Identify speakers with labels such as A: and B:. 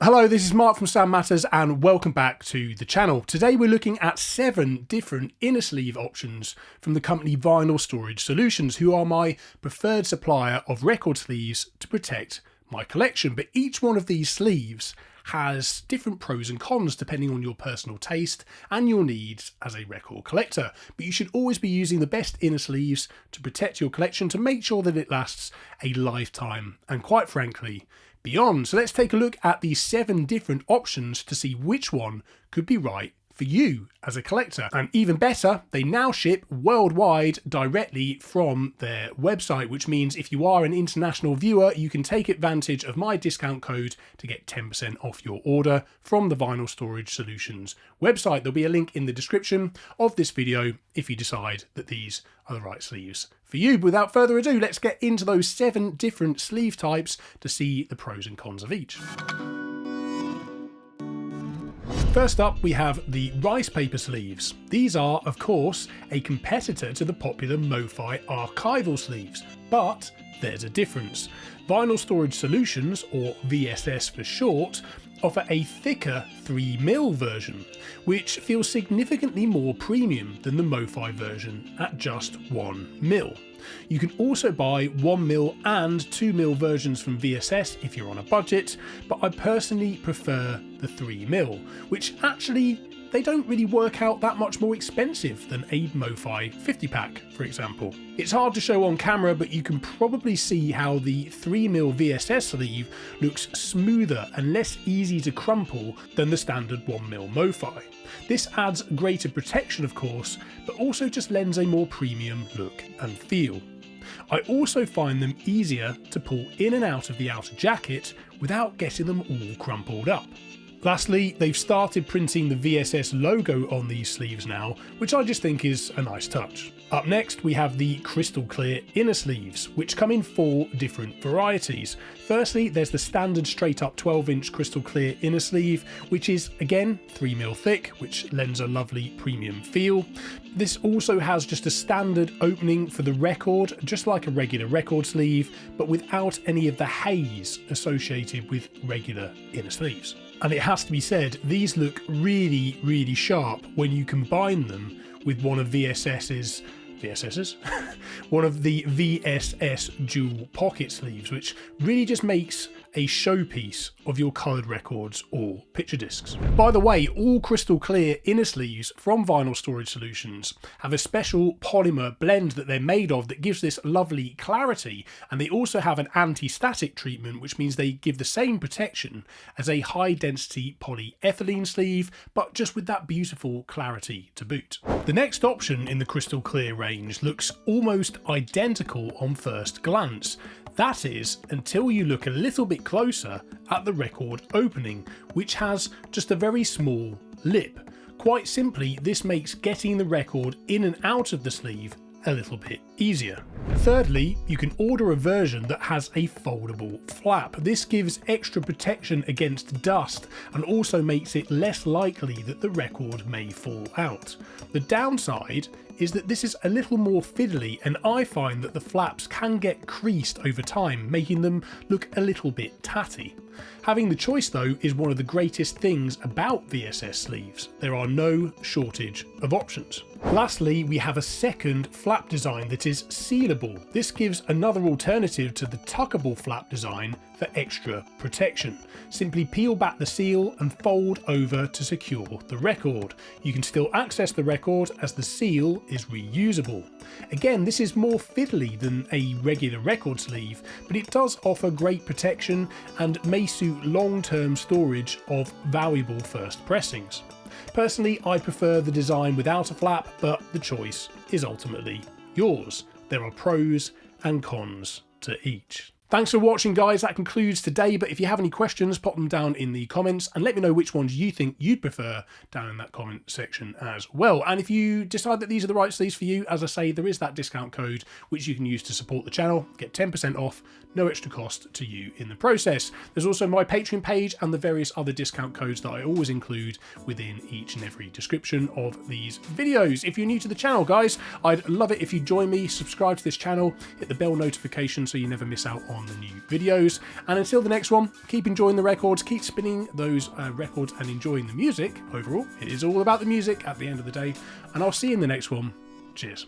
A: Hello, this is Mark from Sound Matters and welcome back to the channel. Today we're looking at 7 different inner sleeve options from the company Vinyl Storage Solutions, who are my preferred supplier of record sleeves to protect my collection. But each one of these sleeves has different pros and cons depending on your personal taste and your needs as a record collector. But you should always be using the best inner sleeves to protect your collection to make sure that it lasts a lifetime and, quite frankly, beyond. So let's take a look at these 7 different options to see which one could be right for you as a collector. And even better, they now ship worldwide directly from their website, which means if you are an international viewer, you can take advantage of my discount code to get 10% off your order from the Vinyl Storage Solutions website. There'll be a link in the description of this video if you decide that these are the right sleeves for you. But without further ado, let's get into those 7 different sleeve types to see the pros and cons of each. First up, we have the rice paper sleeves. These are, of course, a competitor to the popular MoFi archival sleeves, but there's a difference. Vinyl Storage Solutions, or VSS for short, offer a thicker 3mm version, which feels significantly more premium than the MoFi version at just 1mm. You can also buy 1mm and 2mm versions from VSS if you're on a budget, but I personally prefer the 3mm, which actually they don't really work out that much more expensive than a MoFi 50-pack, for example. It's hard to show on camera, but you can probably see how the 3mm VSS sleeve looks smoother and less easy to crumple than the standard 1mm MoFi. This adds greater protection, of course, but also just lends a more premium look and feel. I also find them easier to pull in and out of the outer jacket without getting them all crumpled up. Lastly, they've started printing the VSS logo on these sleeves now, which I just think is a nice touch. Up next, we have the crystal clear inner sleeves, which come in 4 different varieties. Firstly, there's the standard straight up 12-inch crystal clear inner sleeve, which is again 3mm thick, which lends a lovely premium feel. This also has just a standard opening for the record, just like a regular record sleeve, but without any of the haze associated with regular inner sleeves. And it has to be said, these look really, really sharp when you combine them with one of VSS's one of the VSS dual pocket sleeves, which really just makes a showpiece of your coloured records or picture discs. By the way, all crystal clear inner sleeves from Vinyl Storage Solutions have a special polymer blend that they're made of that gives this lovely clarity, and they also have an anti-static treatment, which means they give the same protection as a high density polyethylene sleeve, but just with that beautiful clarity to boot. The next option in the crystal clear range looks almost identical on first glance. That is, until you look a little bit closer at the record opening, which has just a very small lip. Quite simply, this makes getting the record in and out of the sleeve a little bit easier. Thirdly, you can order a version that has a foldable flap. This gives extra protection against dust and also makes it less likely that the record may fall out. The downside is that this is a little more fiddly, and I find that the flaps can get creased over time, making them look a little bit tatty. Having the choice though is one of the greatest things about VSS sleeves. There are no shortage of options. Lastly, we have a second flap design that is sealable. This gives another alternative to the tuckable flap design for extra protection. Simply peel back the seal and fold over to secure the record. You can still access the record as the seal is reusable. Again, this is more fiddly than a regular record sleeve, but it does offer great protection and may suit long-term storage of valuable first pressings. Personally, I prefer the design without a flap, but the choice is ultimately yours. There are pros and cons to each. Thanks for watching, guys. That concludes today, but if you have any questions, pop them down in the comments and let me know which ones you think you'd prefer down in that comment section as well. And if you decide that these are the right sleeves for you, as I say, there is that discount code which you can use to support the channel, get 10% off, no extra cost to you in the process. There's also my Patreon page and the various other discount codes that I always include within each and every description of these videos. If you're new to the channel, guys, I'd love it if you join me, subscribe to this channel, hit the bell notification so you never miss out on on the new videos. And until the next one, keep enjoying the records, keep spinning those records and enjoying the music overall. It is all about the music at the end of the day, and I'll see you in the next one. Cheers.